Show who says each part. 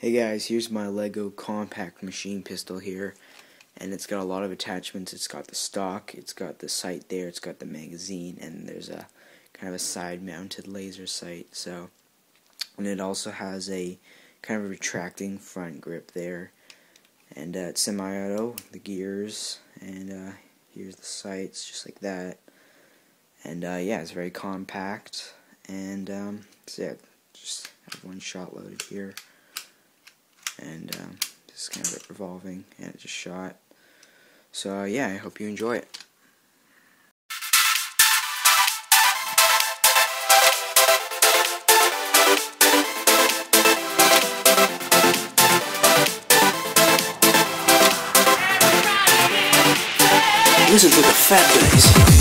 Speaker 1: Hey guys, here's my Lego compact machine pistol here, and it's got a lot of attachments. It's got the stock, it's got the sight there, it's got the magazine, and there's a kind of a side mounted laser sight. And it also has a kind of a retracting front grip there, and it's semi-auto, the gears, and here's the sights just like that. And yeah, it's very compact, and so yeah, just have one shot loaded here. And just kind of revolving, and it just shot. So yeah, I hope you enjoy it.
Speaker 2: Listen to the fat bass.